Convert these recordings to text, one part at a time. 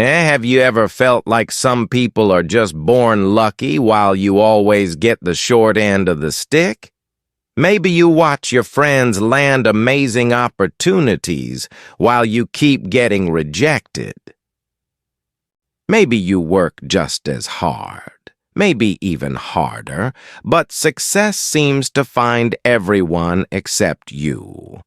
Have you ever felt like some people are just born lucky while you always get the short end of the stick? Maybe you watch your friends land amazing opportunities while you keep getting rejected. Maybe you work just as hard, maybe even harder, but success seems to find everyone except you.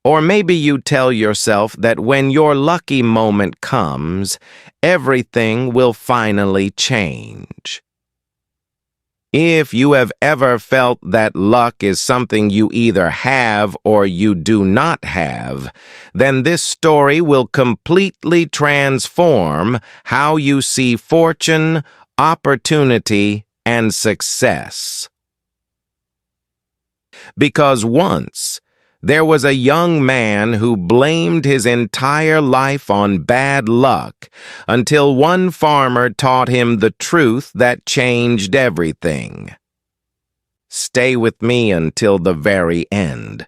Or maybe you tell yourself that when your lucky moment comes, everything will finally change. If you have ever felt that luck is something you either have or you do not have, then this story will completely transform how you see fortune, opportunity, and success. Because once, there was a young man who blamed his entire life on bad luck until one farmer taught him the truth that changed everything. Stay with me until the very end,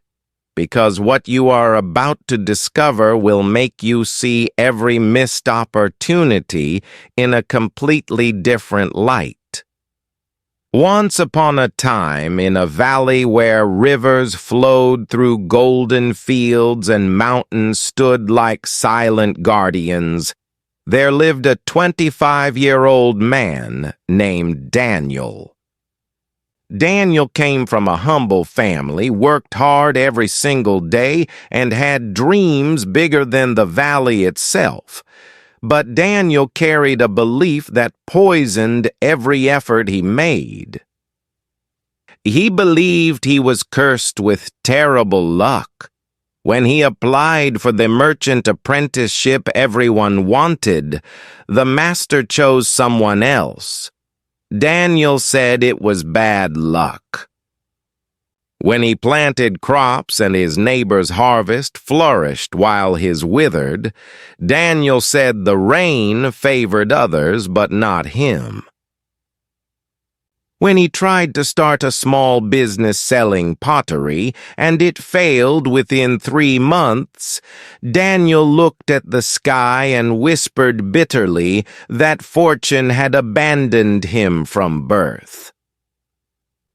because what you are about to discover will make you see every missed opportunity in a completely different light. Once upon a time, in a valley where rivers flowed through golden fields and mountains stood like silent guardians, there lived a 25-year-old man named Daniel. Daniel came from a humble family, worked hard every single day, and had dreams bigger than the valley itself. But Daniel carried a belief that poisoned every effort he made. He believed he was cursed with terrible luck. When he applied for the merchant apprenticeship everyone wanted, the master chose someone else. Daniel said it was bad luck. When he planted crops and his neighbor's harvest flourished while his withered, Daniel said the rain favored others but not him. When he tried to start a small business selling pottery and it failed within 3 months, Daniel looked at the sky and whispered bitterly that fortune had abandoned him from birth.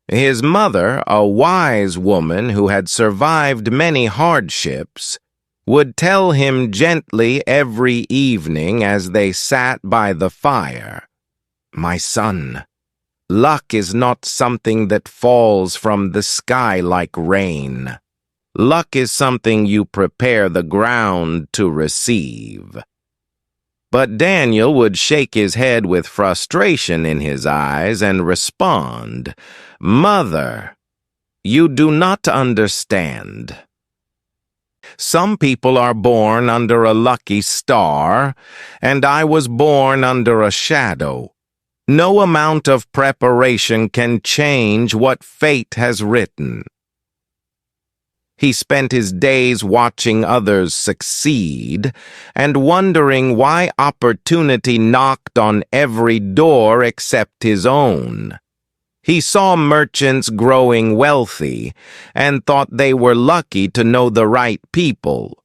His mother, a wise woman who had survived many hardships, would tell him gently every evening as they sat by the fire, "My son, luck is not something that falls from the sky like rain. Luck is something you prepare the ground to receive." But Daniel would shake his head with frustration in his eyes and respond, "Mother, you do not understand. Some people are born under a lucky star, and I was born under a shadow. No amount of preparation can change what fate has written." He spent his days watching others succeed and wondering why opportunity knocked on every door except his own. He saw merchants growing wealthy and thought they were lucky to know the right people.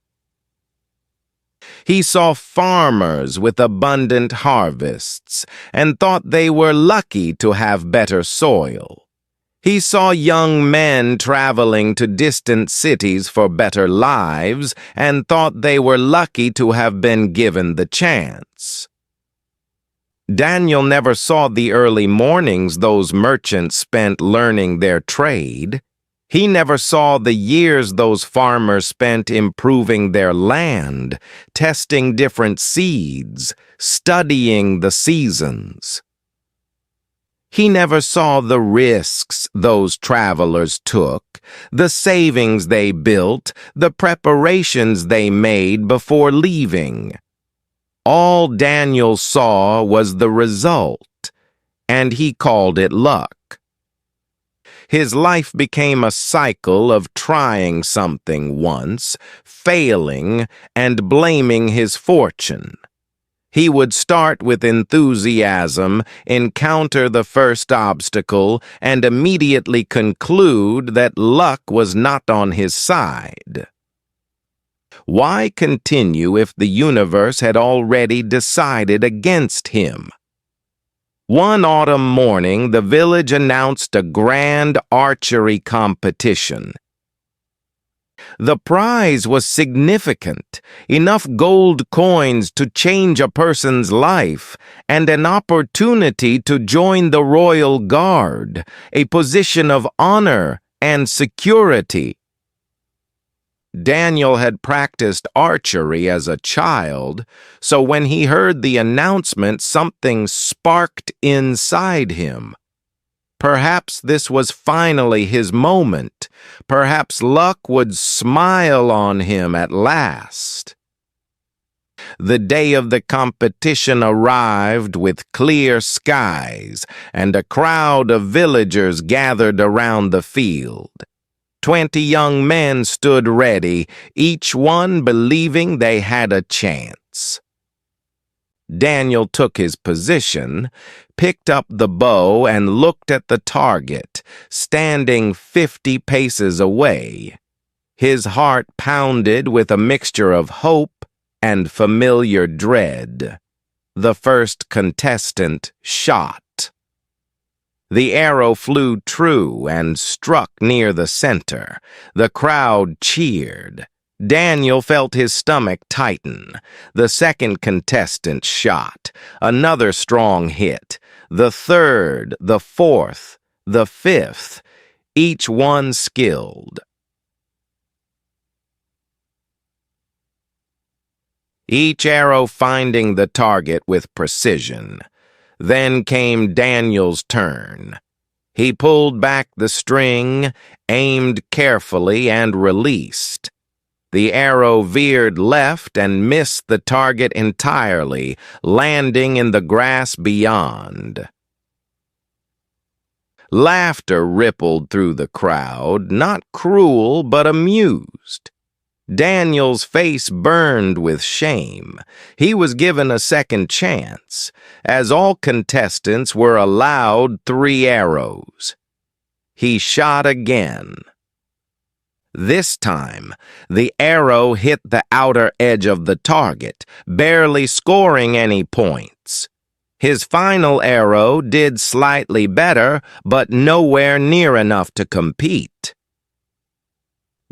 He saw farmers with abundant harvests and thought they were lucky to have better soil. He saw young men traveling to distant cities for better lives and thought they were lucky to have been given the chance. Daniel never saw the early mornings those merchants spent learning their trade. He never saw the years those farmers spent improving their land, testing different seeds, studying the seasons. He never saw the risks those travelers took, the savings they built, the preparations they made before leaving. All Daniel saw was the result, and he called it luck. His life became a cycle of trying something once, failing, and blaming his fortune. He would start with enthusiasm, encounter the first obstacle, and immediately conclude that luck was not on his side. Why continue if the universe had already decided against him? One autumn morning, the village announced a grand archery competition. The prize was significant, enough gold coins to change a person's life, and an opportunity to join the royal guard, a position of honor and security. Daniel had practiced archery as a child, so when he heard the announcement, something sparked inside him. Perhaps this was finally his moment. Perhaps luck would smile on him at last. The day of the competition arrived with clear skies, and a crowd of villagers gathered around the field. 20 young men stood ready, each one believing they had a chance. Daniel took his position, picked up the bow, and looked at the target, standing 50 paces away. His heart pounded with a mixture of hope and familiar dread. The first contestant shot. The arrow flew true and struck near the center. The crowd cheered. Daniel felt his stomach tighten. The second contestant shot. Another strong hit. The third, the fourth, the fifth, each one skilled. Each arrow finding the target with precision. Then came Daniel's turn. He pulled back the string, aimed carefully, and released. The arrow veered left and missed the target entirely, landing in the grass beyond. Laughter rippled through the crowd, not cruel but amused. Daniel's face burned with shame. He was given a second chance, as all contestants were allowed 3 arrows. He shot again. This time, the arrow hit the outer edge of the target, barely scoring any points. His final arrow did slightly better, but nowhere near enough to compete.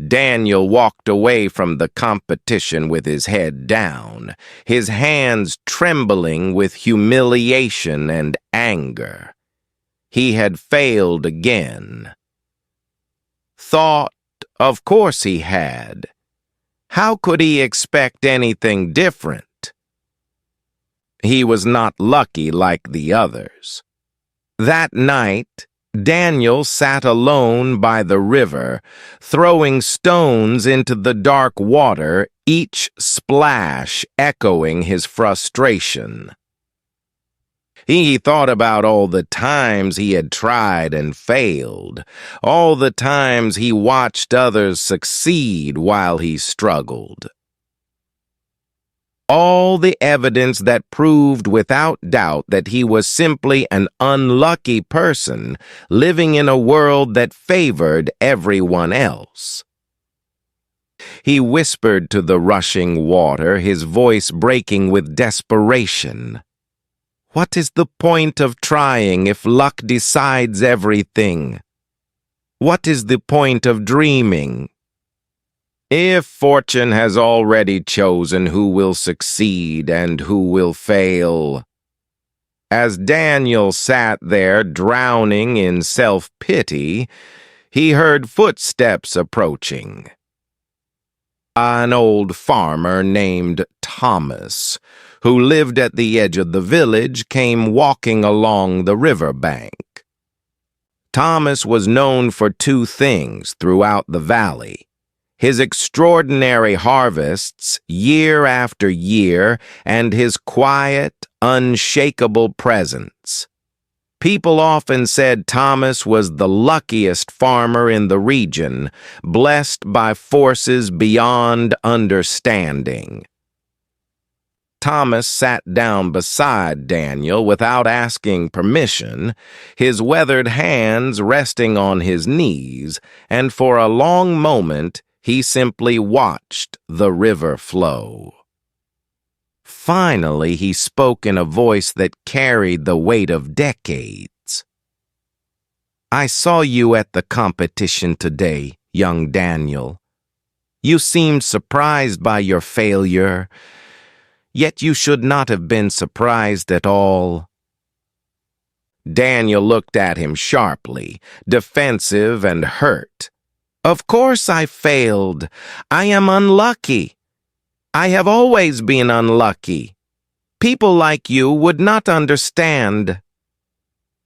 Daniel walked away from the competition with his head down, his hands trembling with humiliation and anger. He had failed again. Thought, of course he had. How could he expect anything different? He was not lucky like the others. That night, Daniel sat alone by the river, throwing stones into the dark water, each splash echoing his frustration. He thought about all the times he had tried and failed, all the times he watched others succeed while he struggled. All the evidence that proved without doubt that he was simply an unlucky person living in a world that favored everyone else. He whispered to the rushing water, his voice breaking with desperation. What is the point of trying if luck decides everything? What is the point of dreaming? If fortune has already chosen who will succeed and who will fail. As Daniel sat there drowning in self-pity, he heard footsteps approaching. An old farmer named Thomas, who lived at the edge of the village, came walking along the riverbank. Thomas was known for 2 things throughout the valley: his extraordinary harvests year after year, and his quiet, unshakable presence. People often said Thomas was the luckiest farmer in the region, blessed by forces beyond understanding. Thomas sat down beside Daniel without asking permission, his weathered hands resting on his knees, and for a long moment He simply watched the river flow. Finally, he spoke in a voice that carried the weight of decades. "I saw you at the competition today, young Daniel. You seemed surprised by your failure, yet you should not have been surprised at all." Daniel looked at him sharply, defensive and hurt. "Of course I failed. I am unlucky. I have always been unlucky. People like you would not understand."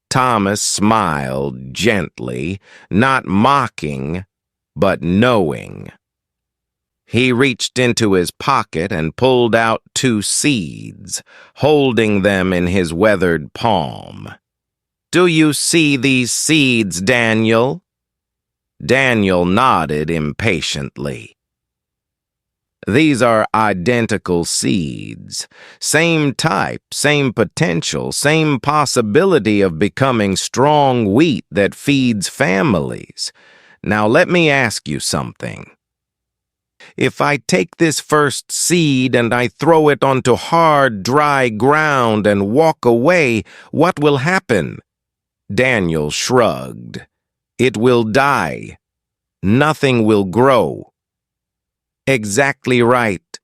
Thomas smiled gently, not mocking, but knowing. He reached into his pocket and pulled out 2 seeds, holding them in his weathered palm. "Do you see these seeds, Daniel?" Daniel nodded impatiently. "These are identical seeds. Same type, same potential, same possibility of becoming strong wheat that feeds families. Now let me ask you something. If I take this first seed and I throw it onto hard, dry ground and walk away, what will happen?" Daniel shrugged. "It will die. Nothing will grow." "Exactly right.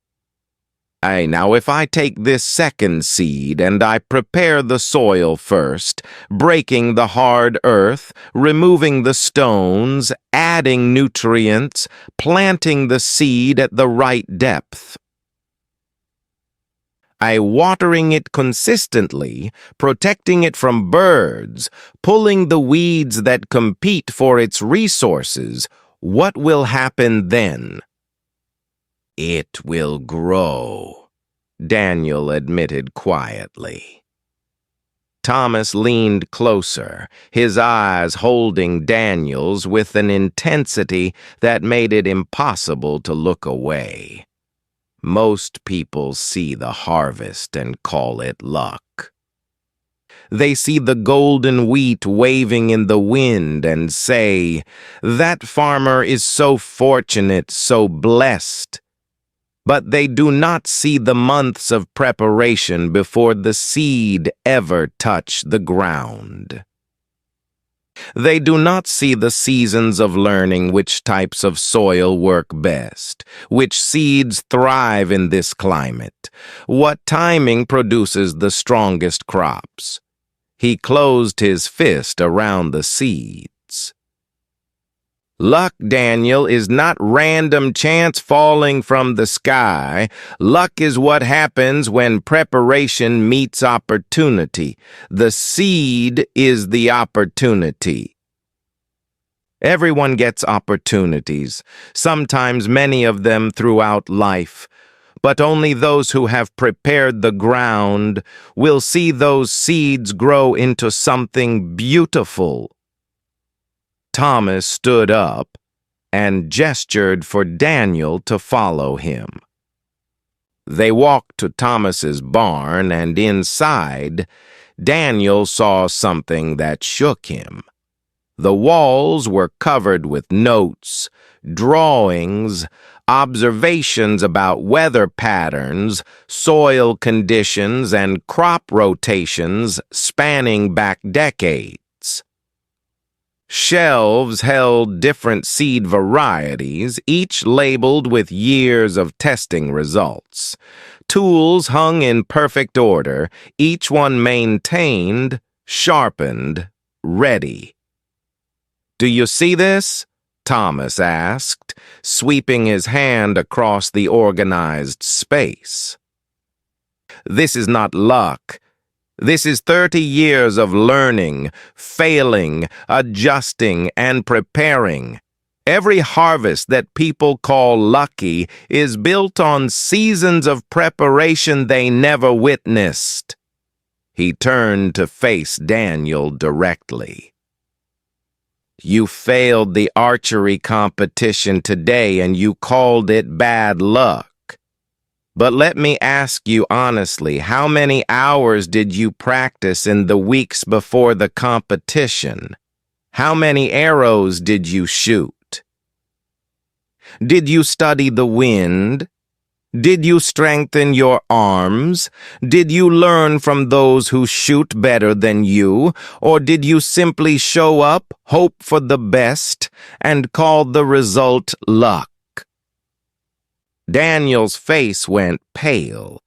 Now if I take this second seed and I prepare the soil first, breaking the hard earth, removing the stones, adding nutrients, planting the seed at the right depth, watering it consistently, protecting it from birds, pulling the weeds that compete for its resources, what will happen then?" "It will grow," Daniel admitted quietly. Thomas leaned closer, his eyes holding Daniel's with an intensity that made it impossible to look away. Most people see the harvest and call it luck. They see the golden wheat waving in the wind and say, "That farmer is so fortunate, so blessed." But they do not see the months of preparation before the seed ever touched the ground. They do not see the seasons of learning which types of soil work best, which seeds thrive in this climate, what timing produces the strongest crops. He closed his fist around the seeds. "Luck, Daniel, is not random chance falling from the sky. Luck is what happens when preparation meets opportunity. The seed is the opportunity." Everyone gets opportunities, sometimes many of them throughout life, but only those who have prepared the ground will see those seeds grow into something beautiful. Thomas stood up and gestured for Daniel to follow him. They walked to Thomas's barn, and inside, Daniel saw something that shook him. The walls were covered with notes, drawings, observations about weather patterns, soil conditions, and crop rotations spanning back decades. Shelves held different seed varieties, each labeled with years of testing results. Tools hung in perfect order, each one maintained, sharpened, ready. "Do you see this?" Thomas asked, sweeping his hand across the organized space. "This is not luck. This is 30 years of learning, failing, adjusting, and preparing. Every harvest that people call lucky is built on seasons of preparation they never witnessed." He turned to face Daniel directly. "You failed the archery competition today and you called it bad luck. But let me ask you honestly, how many hours did you practice in the weeks before the competition? How many arrows did you shoot?" Did you study the wind? Did you strengthen your arms? Did you learn from those who shoot better than you? Or did you simply show up, hope for the best, and call the result luck? Daniel's face went pale.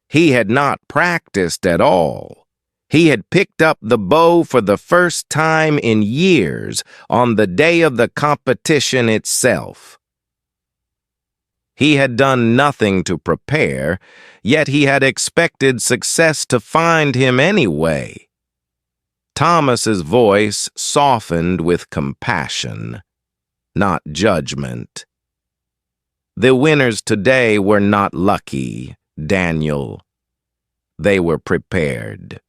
He had not practiced at all. He had picked up the bow for the first time in years on the day of the competition itself. He had done nothing to prepare, yet he had expected success to find him anyway. Thomas's voice softened with compassion, not judgment. The winners today were not lucky, Daniel. They were prepared.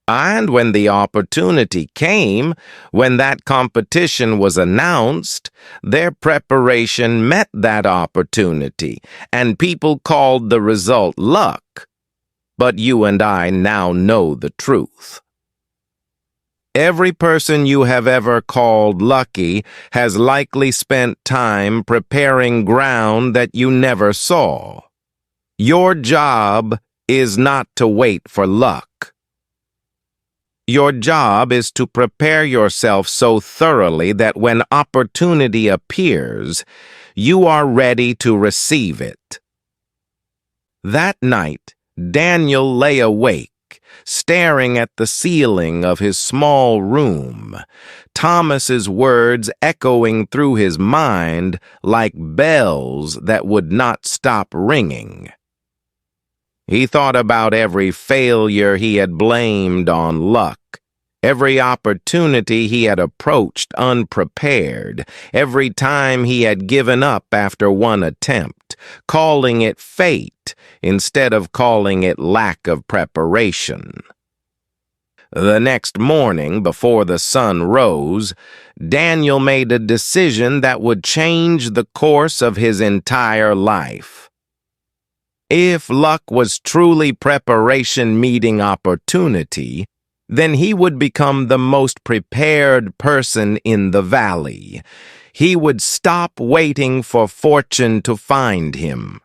And when the opportunity came, when that competition was announced, their preparation met that opportunity, and people called the result luck. But you and I now know the truth. Every person you have ever called lucky has likely spent time preparing ground that you never saw. Your job is not to wait for luck. Your job is to prepare yourself so thoroughly that when opportunity appears, you are ready to receive it. That night, Daniel lay awake, staring at the ceiling of his small room, Thomas's words echoing through his mind like bells that would not stop ringing. He thought about every failure he had blamed on luck, every opportunity he had approached unprepared, every time he had given up after one attempt, calling it fate instead of calling it lack of preparation. The next morning, before the sun rose, Daniel made a decision that would change the course of his entire life. If luck was truly preparation meeting opportunity, then he would become the most prepared person in the valley. He would stop waiting for fortune to find him.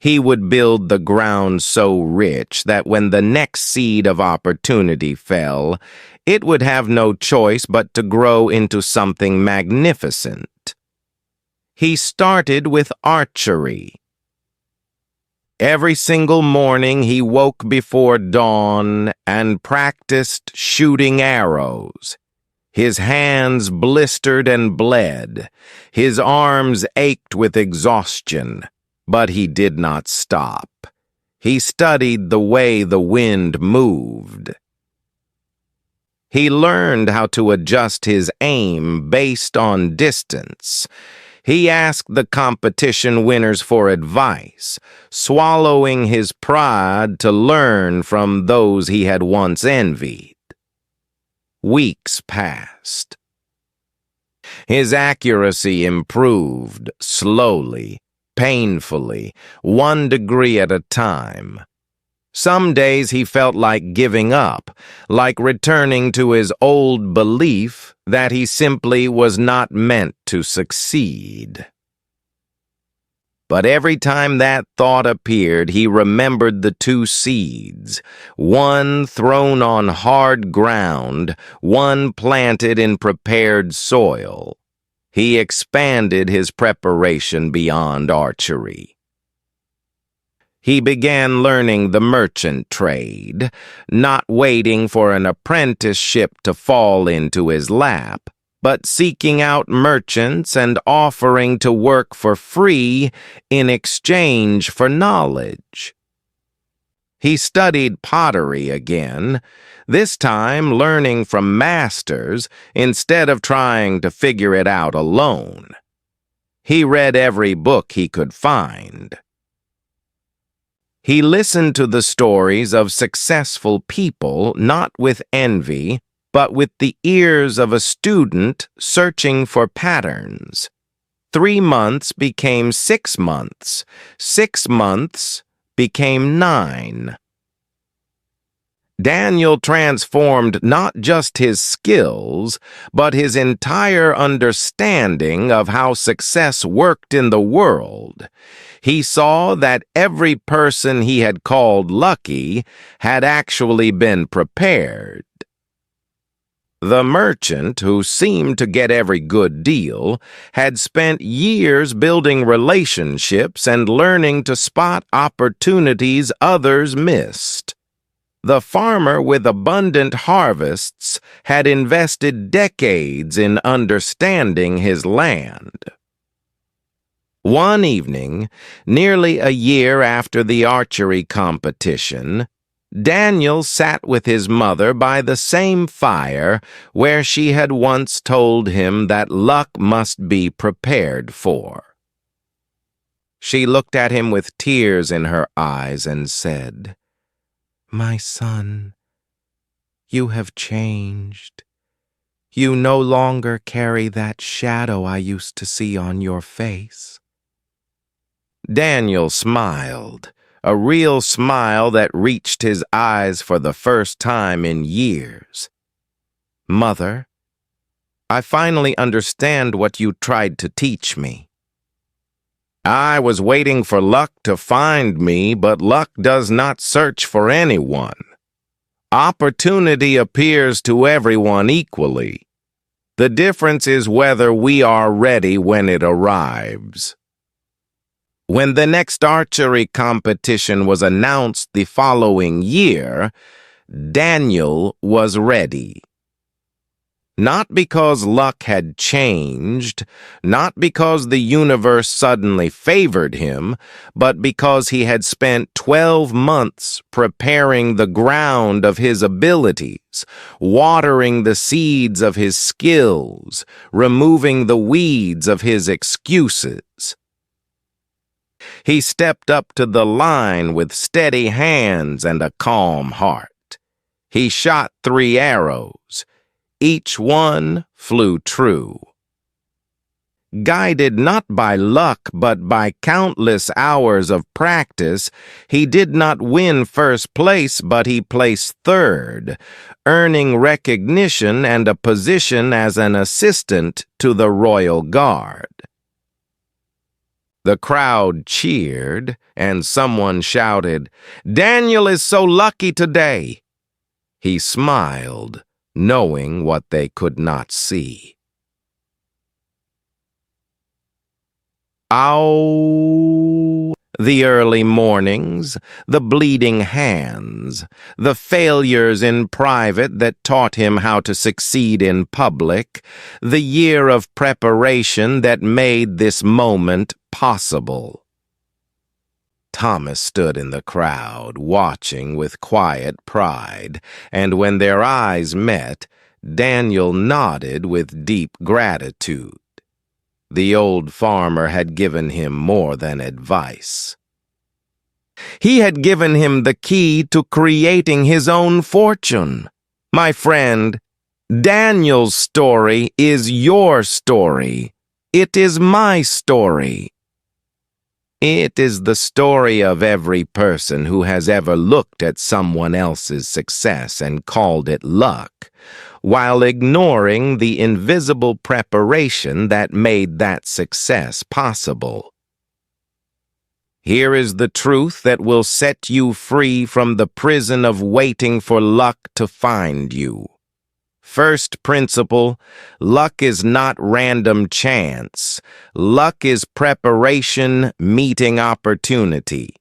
He would build the ground so rich that when the next seed of opportunity fell, it would have no choice but to grow into something magnificent. He started with archery. Every single morning he woke before dawn and practiced shooting arrows. His hands blistered and bled. His arms ached with exhaustion, but he did not stop. He studied the way the wind moved. He learned how to adjust his aim based on distance. He asked the competition winners for advice, swallowing his pride to learn from those he had once envied. Weeks passed. His accuracy improved slowly, painfully, 1 degree at a time. Some days he felt like giving up, like returning to his old belief that he simply was not meant to succeed. But every time that thought appeared, he remembered the 2 seeds, one thrown on hard ground, one planted in prepared soil. He expanded his preparation beyond archery. He began learning the merchant trade, not waiting for an apprenticeship to fall into his lap, but seeking out merchants and offering to work for free in exchange for knowledge. He studied pottery again, this time learning from masters instead of trying to figure it out alone. He read every book he could find. He listened to the stories of successful people, not with envy, but with the ears of a student searching for patterns. 3 months became 6 months. 6 months became 9. Daniel transformed not just his skills, but his entire understanding of how success worked in the world. He saw that every person he had called lucky had actually been prepared. The merchant, who seemed to get every good deal, had spent years building relationships and learning to spot opportunities others missed. The farmer with abundant harvests had invested decades in understanding his land. One evening, nearly a year after the archery competition, Daniel sat with his mother by the same fire where she had once told him that luck must be prepared for. She looked at him with tears in her eyes and said, "My son, you have changed. You no longer carry that shadow I used to see on your face." Daniel smiled, a real smile that reached his eyes for the first time in years. "Mother, I finally understand what you tried to teach me. I was waiting for luck to find me, but luck does not search for anyone. Opportunity appears to everyone equally. The difference is whether we are ready when it arrives." When the next archery competition was announced the following year, Daniel was ready. Not because luck had changed, not because the universe suddenly favored him, but because he had spent 12 months preparing the ground of his abilities, watering the seeds of his skills, removing the weeds of his excuses. He stepped up to the line with steady hands and a calm heart. He shot 3 arrows. Each one flew true. Guided not by luck but by countless hours of practice, he did not win first place, but he placed third, earning recognition and a position as an assistant to the royal guard. The crowd cheered, and someone shouted, "Daniel is so lucky today." He smiled, knowing what they could not see. Ow! The early mornings, the bleeding hands, the failures in private that taught him how to succeed in public, the year of preparation that made this moment possible. Thomas stood in the crowd, watching with quiet pride, and when their eyes met, Daniel nodded with deep gratitude. The old farmer had given him more than advice. He had given him the key to creating his own fortune. My friend, Daniel's story is your story. It is my story. It is the story of every person who has ever looked at someone else's success and called it luck, while ignoring the invisible preparation that made that success possible. Here is the truth that will set you free from the prison of waiting for luck to find you. First principle, luck is not random chance. Luck is preparation meeting opportunity.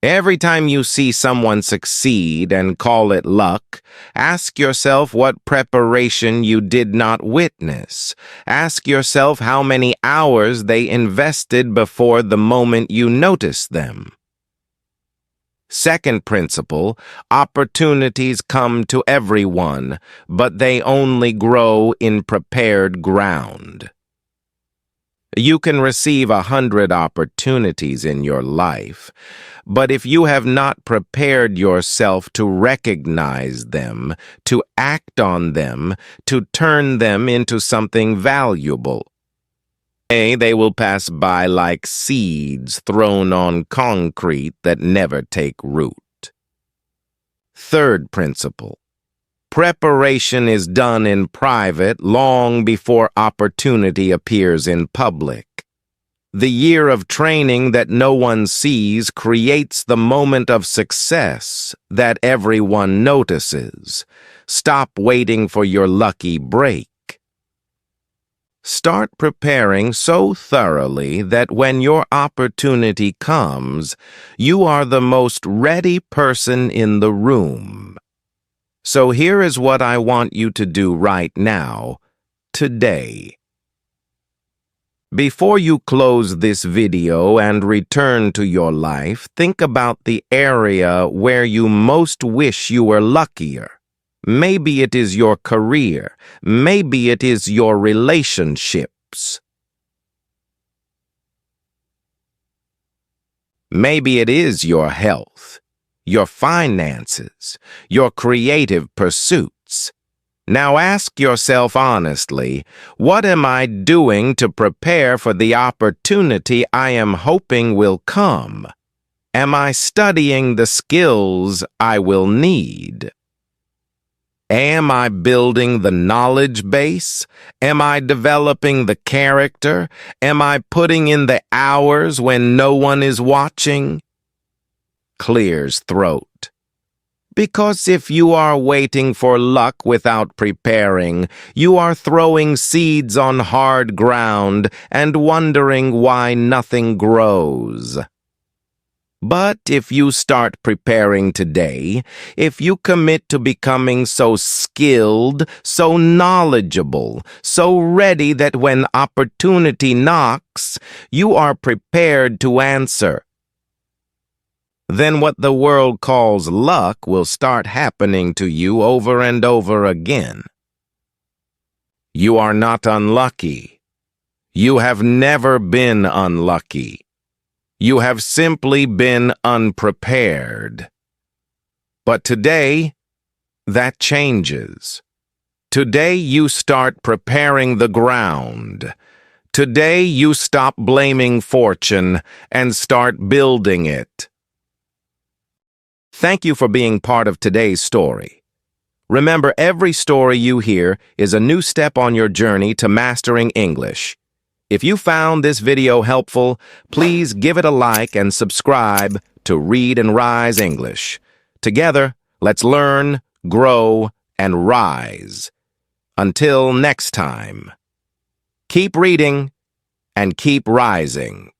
Every time you see someone succeed and call it luck, ask yourself what preparation you did not witness. Ask yourself how many hours they invested before the moment you noticed them. Second principle, opportunities come to everyone, but they only grow in prepared ground. You can receive 100 opportunities in your life, but if you have not prepared yourself to recognize them, to act on them, to turn them into something valuable, they will pass by like seeds thrown on concrete that never take root. Third principle. Preparation is done in private long before opportunity appears in public. The year of training that no one sees creates the moment of success that everyone notices. Stop waiting for your lucky break. Start preparing so thoroughly that when your opportunity comes, you are the most ready person in the room. So here is what I want you to do right now, today. Before you close this video and return to your life, think about the area where you most wish you were luckier. Maybe it is your career. Maybe it is your relationships. Maybe it is your health, your finances, your creative pursuits. Now ask yourself honestly, what am I doing to prepare for the opportunity I am hoping will come? Am I studying the skills I will need? Am I building the knowledge base? Am I developing the character? Am I putting in the hours when no one is watching? Clears throat. Because if you are waiting for luck without preparing, you are throwing seeds on hard ground and wondering why nothing grows. But if you start preparing today, if you commit to becoming so skilled, so knowledgeable, so ready that when opportunity knocks, you are prepared to answer, then what the world calls luck will start happening to you over and over again. You are not unlucky. You have never been unlucky. You have simply been unprepared. But today, that changes. Today you start preparing the ground. Today you stop blaming fortune and start building it. Thank you for being part of today's story. Remember, every story you hear is a new step on your journey to mastering English. If you found this video helpful, please give it a like and subscribe to Read and Rise English. Together, let's learn, grow, and rise. Until next time, keep reading and keep rising.